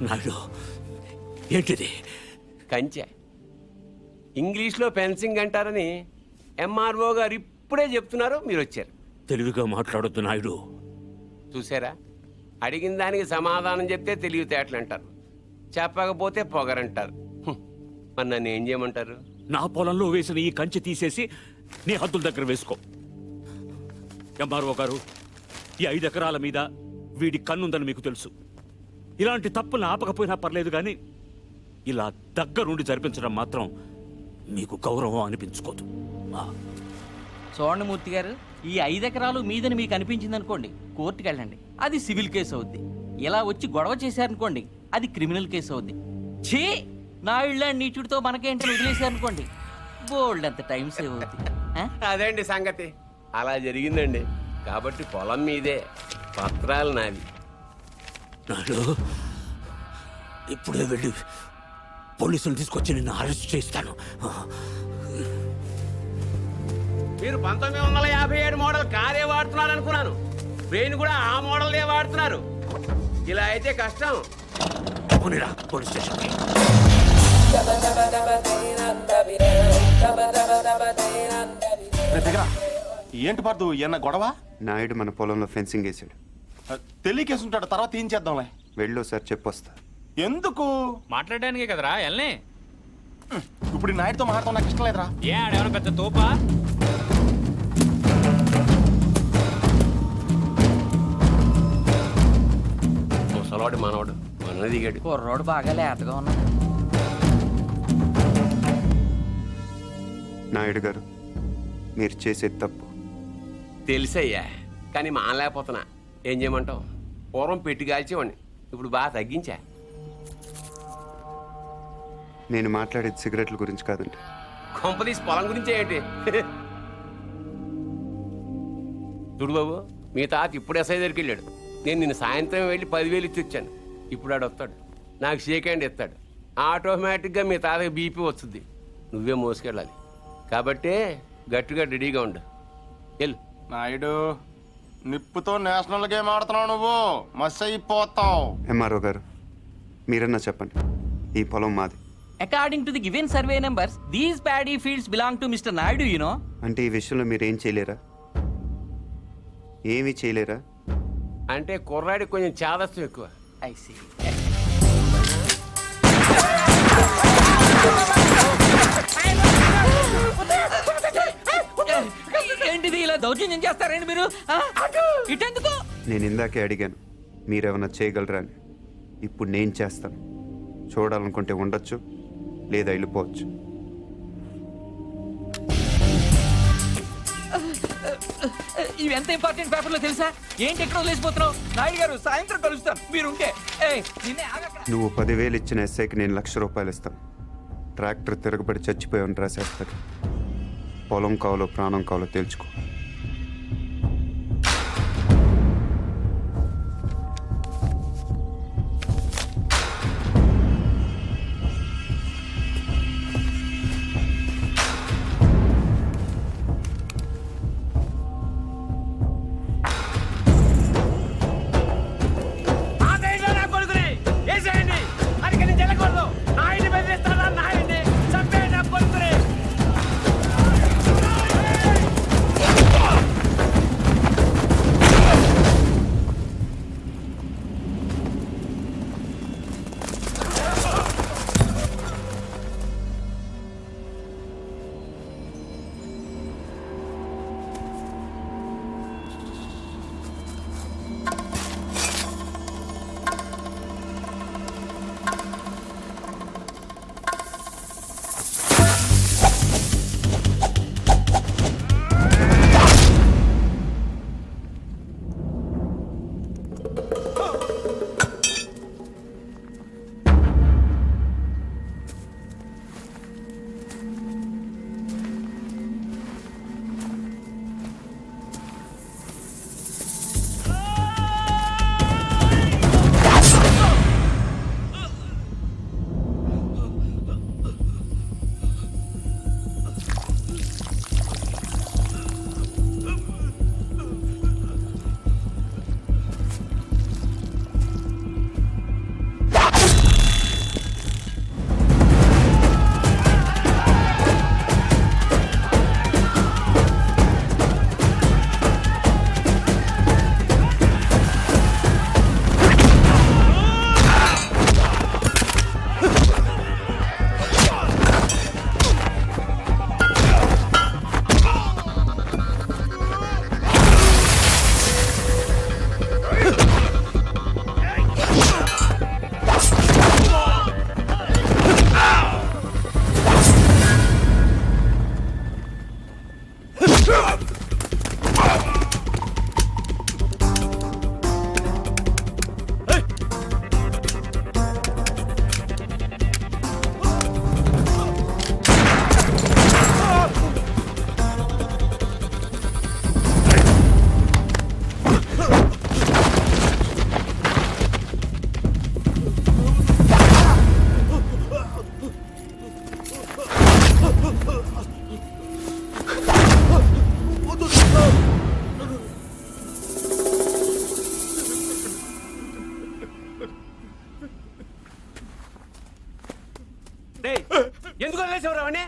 నాయుడు, ఏంటిది? కంచె. ఇంగ్లీష్లో ఫెన్సింగ్ అంటారని ఎంఆర్ఓ గారు ఇప్పుడే చెప్తున్నారు, మీరు వచ్చారు. తెలివిగా మాట్లాడొద్దు నాయుడు. చూసారా, అడిగిన దానికి సమాధానం చెప్తే తెలివితేటలు అంటారు, చెప్పకపోతే పొగరంటారు. మరి నన్ను ఏం చేయమంటారు? నా పొలంలో వేసిన ఈ కంచె తీసేసి నీ హద్దుల దగ్గర వేసుకో. ఎంఆర్ఓ గారు, ఈ 5 ఎకరాల మీద వీడి కన్నుందని మీకు తెలుసు. ఇలాంటి తప్పులు ఆపకపోయినా పర్లేదు, కానీ ఇలా దగ్గరుండి జరిపించడం మాత్రం మీకు గౌరవం అనిపించుకోదు. చూడండి మూర్తి గారు, ఈ 5 ఎకరాలు మీదని మీకు అనిపించింది అనుకోండి, కోర్టుకు వెళ్ళండి, అది సివిల్ కేసు అవుద్ది. ఇలా వచ్చి గొడవ చేశారనుకోండి, అది క్రిమినల్ కేసు అవుద్ది. ఛీ, నా ఇళ్ళ నీచుడితో మనకేంటని వదిలేశారనుకోండి, బోల్డ్ అంత టైం సేవ్ అవుద్ది. అదేండి సంగతి, అలా జరిగిందండి. కాబట్టి పొలం మీదే, పత్రాలు నావి. నాయుడు, ఇప్పుడే వెళ్ళి పోలీసులు తీసుకొచ్చి నిన్ను అరెస్ట్ చేస్తాను. మీరు 1957 మోడల్ కారే వాడుతున్నారు అనుకున్నాను. బ్రెయిన్ కూడా ఆ మోడల్నే వాడుతున్నారు. ఇలా అయితే కష్టం. పోనీరా పోలీస్ స్టేషన్కి. ఏంటి పర్దు, ఏమన్నా గొడవ? నాయుడు మన పొలంలో ఫెన్సింగ్ వేసాడు. తెలియకేసుంటాడు, తర్వాత ఏం చేద్దాంలే. వెళ్ళు సార్, చెప్పొస్తా. ఎందుకు? మాట్లాడడానికే కదరా ఎల్నే. ఇప్పుడు ఈ నాయుడుతో మాట్లాడతాం నాకు ఇష్టం లేదురా. ఏ ఆడేమన్నా పెద్ద తోపా? ముసలాడు మనవాడు మన దిగాడు. కుర్రోడు బాగా లేతగా ఉన్నాడు. నాయుడు గారు, మీరు చేసేది తప్పు. తెలుసయ్యా, కానీ మానలేకపోతున్నా. ఏం చేయమంటావు? పూర్వం పెట్టి కాల్చేవాడిని, ఇప్పుడు బాగా తగ్గించా. నేను మాట్లాడేది సిగరెట్ల గురించి కాదండి. కొంపదీసి పొలం గురించే ఏంటి? చూడు బాబు, మీ తాత ఇప్పుడు ఎస్ఐ దగ్గరికి వెళ్ళాడు. నేను నిన్న సాయంత్రం వెళ్ళి 10,000 ఇచ్చి వచ్చాను. ఇప్పుడు ఆడు వస్తాడు, నాకు షేక్ హ్యాండ్ ఇస్తాడు. ఆటోమేటిక్గా మీ తాతకి బీపీ వస్తుంది. నువ్వే మోసుకెళ్ళాలి. కాబట్టి గట్టిగా రెడీగా ఉండు. వెళ్ళు. నాయుడు, నిప్పుతో నేషనల్ గేమ్ ఆడుతున్నావు నువ్వు, మస్ అయిపోతావు. ఎంఆర్ఓ గారు, మీరన్నా చెప్పండి, ఈ పొలం మాది. According to the given survey numbers, these paddy fields belong to Mr. Naidu, you know. అంటే ఈ విషయంలో మీరు ఏం చేయలేరా? ఏమీ చేయలేరా? అంటే కుర్రాడికి కొంచెం చాదస్తం ఎక్కువ. I see. ఏంటిది, ఇలా దౌర్జన్యం చేస్తారండి మీరు? ఇటెందుకు? నేను ఇందాకే అడిగాను మీరేమన్నా చేయగలరా అని. ఇప్పుడు నేను చేస్తాను. చూడాలనుకుంటే ఉండొచ్చు, లేదా వెళ్ళిపోవచ్చు. ఇవి ఎంత ఇంపార్టెంట్ పేపర్లో తెలుసా? ఏంటి ఎక్కడ వదిలేసిపోతున్నావు? నాయుడు గారు, సాయంత్రం కలుస్తాను, మీరుంటే. నువ్వు 10,000 ఇచ్చిన ఎస్ఐకి నేను ₹1,00,000 ఇస్తాను. ట్రాక్టర్ తిరగబడి చచ్చిపోయామని రాసేస్తాడు. పొలం కావాలో ప్రాణం కావాలో తేల్చుకో. వదిలేసేవరా వాడిని?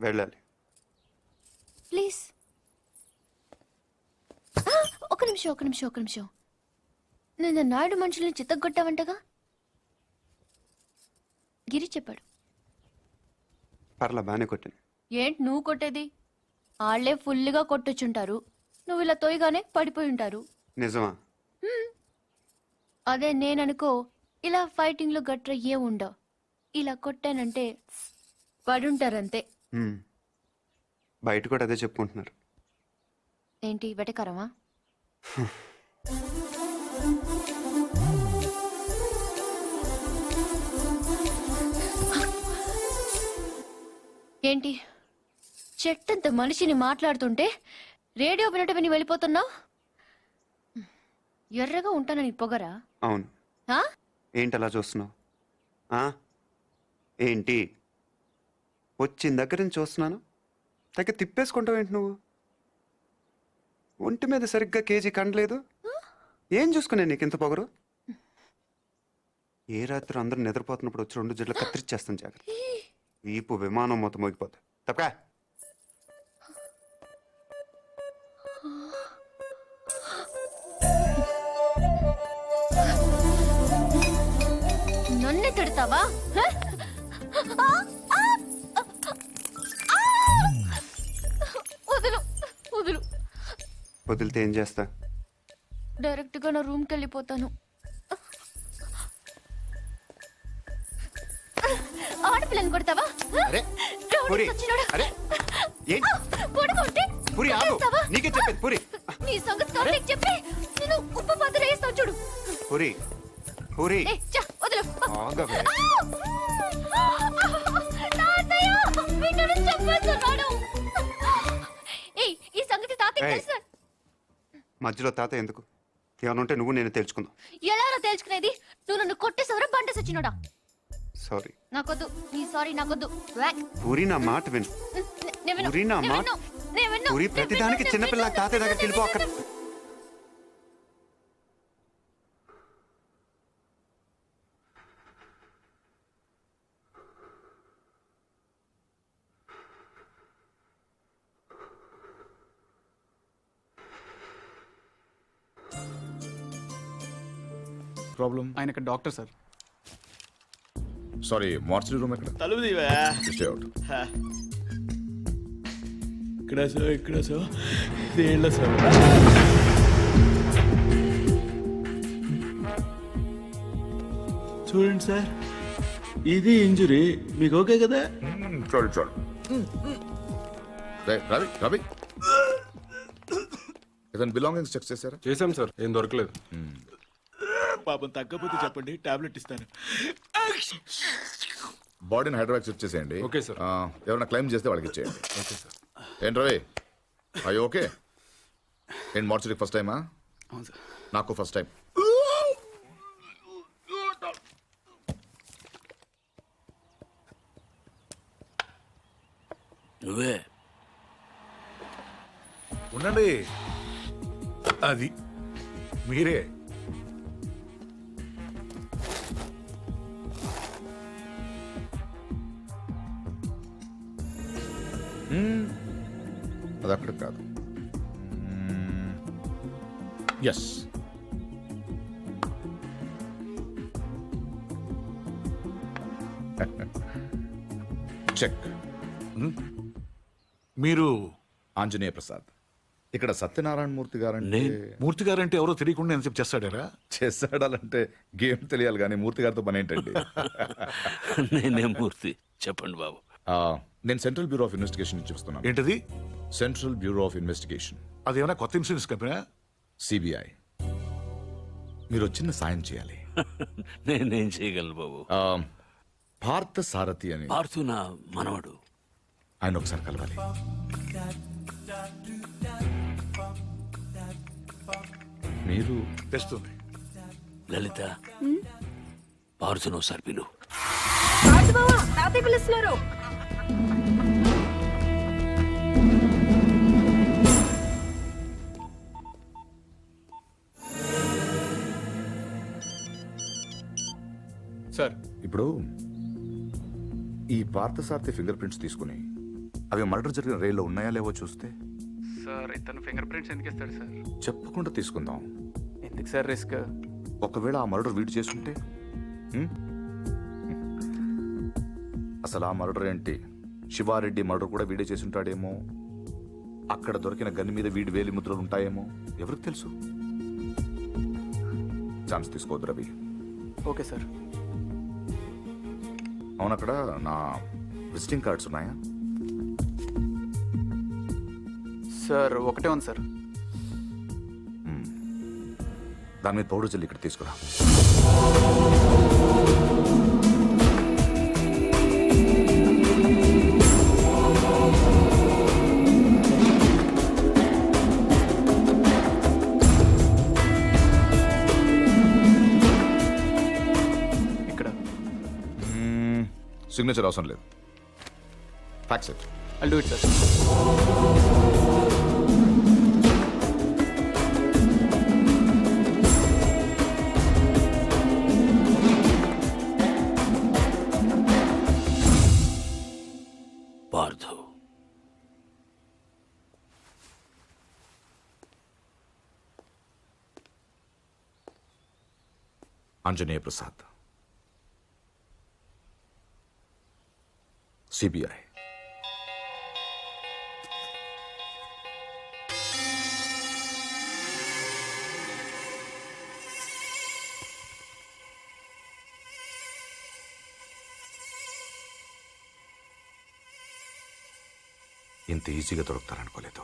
వెళ్ళాలి. ప్లీజ్ ఒక నిమిషం నేను నాయుడు మనుషుల్ని చిత్తగొట్టావంటగా. గిరి చెప్పాడు. పర్లా బాగానే కొట్టాను. ఏంటి నువ్వు కొట్టేది? వాళ్ళే ఫుల్గా కొట్టొచ్చుంటారు, నువ్వు ఇలా తోయగానే పడిపోయి ఉంటారు. నిజమా? అదే నేననుకో ఇలా ఫైటింగ్లో గట్ర ఏ ఉండవు. ఇలా కొట్టానంటే పడుంటారంతే. బయట కూడా అదే చెప్పుకుంటున్నారు. ఏంటి వెటకరమా? ఏంటి చెట్టంత మనిషిని మాట్లాడుతుంటే రేడియో వినటం విని వెళ్ళిపోతున్నావు? ఎర్రగా ఉంటానని పొగరా? అవును. ఆ? ఏంటి అలా చూస్తున్నావు? ఏంటి వచ్చిన దగ్గర నుంచి చూస్తున్నాను, తగ్గ తిప్పేసుకుంటావు ఏంటి నువ్వు? ఒంటి మీద సరిగ్గా కేజీ కండలేదు. ఏం చూసుకునే నీకు ఇంత పొగరు? ఏ రాత్రి అందరూ నిద్రపోతున్నప్పుడు వచ్చి 2 జడ్లు కత్తిరిచ్చేస్తాను జాగ్రత్త. వీపు విమానం మొత్తం మోగిపోతుంది. తప్పకా నన్ను తిడతావా? వదులు వదులు. వదిలితే ఏం చేస్తా? డైరెక్ట్ గా నా రూమ్కి వెళ్ళిపోతాను. ఆడపిల్లని కొడతావా? అరే, రౌడీ పూరి, సచ్చినోడా. అరే, ఏంటి? కొడుకుంటే పూరి, ఆగు. కొట్టేస్తావా? నీకే చెప్పేది పూరి. నీ సంగతి కార్తీక్ చెప్పి నేను ఉప్పు పాత్ర వేస్తాను చూడు. పూరి, పూరి, ఏ, చా, వదులు. ఆగవే. తాతయ్య, వీడు చంపేస్తున్నాడు. ఏయ్, ఈ సంగతి తాతయ్య ఏయ్. తెలుసా? మధ్యలో తాత ఎందుకు? ఏమైనా ఉంటే నువ్వు నేను తెలుసుకుందాం. ఎలా తెలుసుకునేది? నువ్వు నన్ను కొట్టేసవరా బండ సచ్చినోడా? సారీ నాకొద్దు, నీ సారీ నాకొద్దు. వ్యాక్. పూరి, నా మాట విను. నేను విన్ను, పూరి, నా నేను మాట. విన్ను, నేను విన్ను, పూరి, నేను ప్రతిదానికి విన్ను, చిన్నపిల్ల నేను తాతయ్య దగ్గరికి వెళ్ళిపో. అక్కడ ప్రాబ్లం? ఆయన ఇక్కడ doctor sir. Sorry, mortuary room ఎక్కడ? తలుపు తీవా. Stay out. ఇక్కడ సార్ దేళ్ళ సార్. చూడండి సార్, ఇది ఇంజురీ. మీకు ఓకే కదా? చాలు చాలు. రవి రవి, ఇతను బిలాంగింగ్స్ చెక్ చేశారా? చేశాం సార్, ఏం దొరకలేదు. పాపం తగ్గపోతే చెప్పండి, టాబ్లెట్ ఇస్తాను. బాడీని హైదరాబాద్ షిఫ్ట్ చేసేయండి. Okay sir. ఎవరైనా క్లైమ్ చేస్తే వాళ్ళకి ఇచ్చేయండి. Okay sir. ఏంటి రవి, అయ్యో ఓకే. ఏంటి మార్చరీకి ఫస్ట్ టైమా? అవును సార్. నాకు ఫస్ట్ టైం. నువ్వే ఉండండి, అది మీరే. అది అక్కడ కాదు. Yes, check. మీరు ఆంజనేయ ప్రసాద్. ఇక్కడ సత్యనారాయణ మూర్తి గారంటే మూర్తి గారంటే ఎవరో తెలియకుండా ఎంత చేస్తాడారా? చేస్తాడాలంటే గేమ్ తెలియాలి కానీ మూర్తి గారితో పని ఏంటండి? నేనే మూర్తి. చెప్పండి బాబు. నేను సెంట్రల్ బ్యూరో ఆఫ్ ఇన్వెస్టిగేషన్ నుంచి వస్తున్నాను. ఏంటది? సెంట్రల్ బ్యూరో ఆఫ్ ఇన్వెస్టిగేషన్, అదేమైనా కొత్త ఇన్సూరెన్స్ కంపెనీ? సిబిఐ. మీరు చిన్న సాయం చేయాలి. నేనేం చేయగలను బాబు? పార్థ సారథి అని పార్థు నా మనవడు. ఆయన ఒకసారి కలవాలి. మీరు తెస్తుంది. లలిత పార్సును సర్పిలు తాతయ్య పిలుస్తున్నారు. సార్ ఇప్పుడు ఈ పార్థసారథి ఫింగర్ ప్రింట్స్ తీసుకుని అవి మర్డర్ జరిగిన రైల్లో ఉన్నాయా లేవో చూస్తే సార్ ఇతను ఫింగర్ ప్రింట్స్ ఎందుకు ఇస్తాడు సార్? చెప్పకుండా తీసుకుందాం. ఎందుకు సార్ రిస్క్? ఒకవేళ ఆ మర్డర్ వీడు చేస్తుంటే హ్మ్? అసలు ఆ మర్డర్ ఏంటి, శివారెడ్డి మర్డర్ కూడా వీడే చేసి ఉంటాడేమో, అక్కడ దొరికిన గన్ మీద వీడి వేలి ముద్రలు ఉంటాయేమో, ఎవరికి తెలుసు. ఛాన్స్ తీసుకోవద్దు రవి. Okay sir. అవును, అక్కడ నా విజిటింగ్ కార్డ్స్ ఉన్నాయా? సార్ ఒకటే ఉంది సార్. దాని మీద పౌడర్ జల్లి ఇక్కడ తీసుకురా. ఇక్కడ సిగ్నేచర్ అవసరం లేదు. Fax it. I'll do it sir. Parthu Anjaneya Prasad, CBI. ఇంత ఈజీగా దొరుకుతారనుకోలేదు.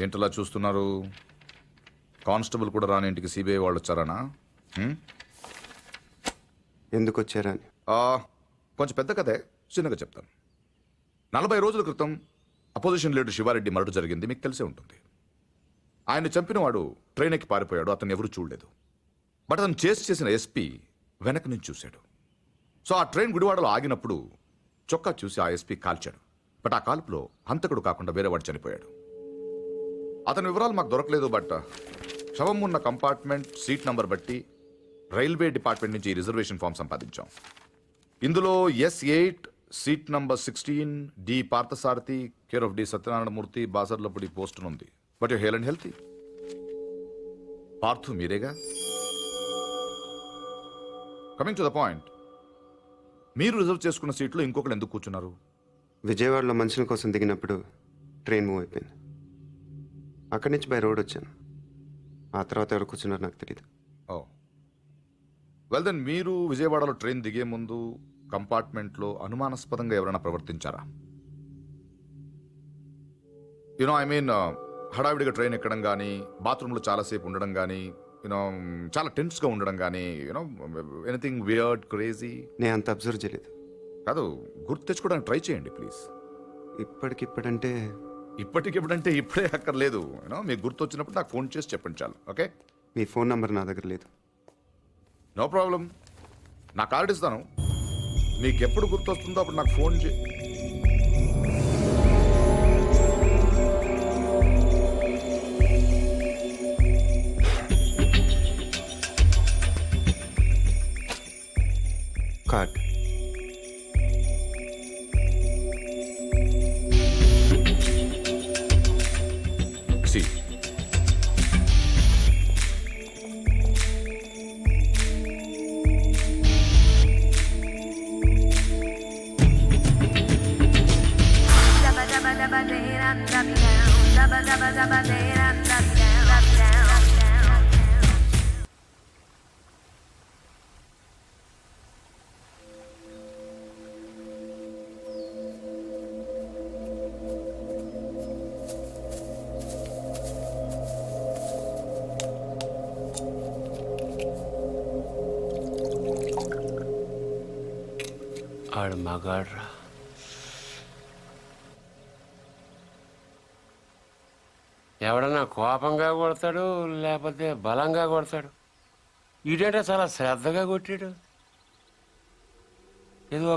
ఏంటలా చూస్తున్నారు? కానిస్టేబుల్ కూడా రాని ఇంటికి సిబిఐ వాళ్ళు వచ్చారనా? ఎందుకు వచ్చారని. కొంచెం పెద్ద కథే, చిన్నగా చెప్తాను. 40 రోజుల క్రితం అపోజిషన్ లీడర్ శివారెడ్డి మర్డర్ జరిగింది, మీకు తెలిసే ఉంటుంది. ఆయన చంపిన వాడు ట్రైన్ ఎక్కి పారిపోయాడు, అతను ఎవరు చూడలేదు. బట్ అతను చేసిన ఎస్పీ వెనక నుంచి చూశాడు. సో ఆ ట్రైన్ గుడివాడలో ఆగినప్పుడు చొక్కా చూసి ఆ ఎస్పీ కాల్చాడు. బట్ ఆ కాల్పులో హంతకుడు కాకుండా వేరే వాడు చనిపోయాడు. అతని వివరాలు మాకు దొరకలేదు. బట్ శవం ఉన్న కంపార్ట్మెంట్ సీట్ నంబర్ బట్టి రైల్వే డిపార్ట్మెంట్ నుంచి రిజర్వేషన్ ఫామ్ సంపాదించాం. ఇందులో S8 seat number 16 D Parthasarathi care of D Satyanarayanamurthy Basarlapudi post ఉంది. But you hale and healthy. Parthu మీరేగా? కమింగ్ టు ద పాయింట్, మీరు రిజర్వ్ చేసుకున్న సీట్లో ఇంకొకరు ఎందుకు కూర్చున్నారు? విజయవాడలో మనుషుల కోసం దిగినప్పుడు ట్రైన్ మూవ్ అయిపోయింది. అక్కడి నుంచి బై రోడ్ వచ్చాను. ఆ తర్వాత ఎవరు కూర్చున్నారు నాకు తెలియదు. ఓ వెల్ దెన్, మీరు విజయవాడలో ట్రైన్ దిగే ముందు కంపార్ట్మెంట్లో అనుమానాస్పదంగా ఎవరైనా ప్రవర్తించారా? యూనో ఐ మీన్ హడావిడిగా ట్రైన్ ఎక్కడం కానీ, బాత్రూంలో చాలాసేపు ఉండడం కానీ, యూనో చాలా టెన్స్గా ఉండడం కానీ, యూనో ఎనీథింగ్ వియర్డ్ క్రేజీ? నేను అంత అబ్జర్వ్ చేయలేదు. కాదు, గుర్తు తెచ్చుకోవడానికి ట్రై చేయండి ప్లీజ్. ఇప్పటికిప్పుడంటే ఇప్పటికిప్పుడంటే ఇప్పుడే అక్కర్లేదు. యూనో మీకు గుర్తు వచ్చినప్పుడు నాకు ఫోన్ చేసి చెప్పండి చాలు. ఓకే? మీ ఫోన్ నంబర్ నా దగ్గర లేదు. నో ప్రాబ్లం, నా కార్డు ఇస్తాను. మీకు ఎప్పుడు గుర్తు వస్తుందో అప్పుడు నాకు ఫోన్ చే. కార్డ్. సి ఆడు మగాడ్రా. ఎవడన్నా కోపంగా కొడతాడు లేకపోతే బలంగా కొడతాడు. ఈడేంటే చాలా శ్రద్ధగా కొట్టాడు. ఏదో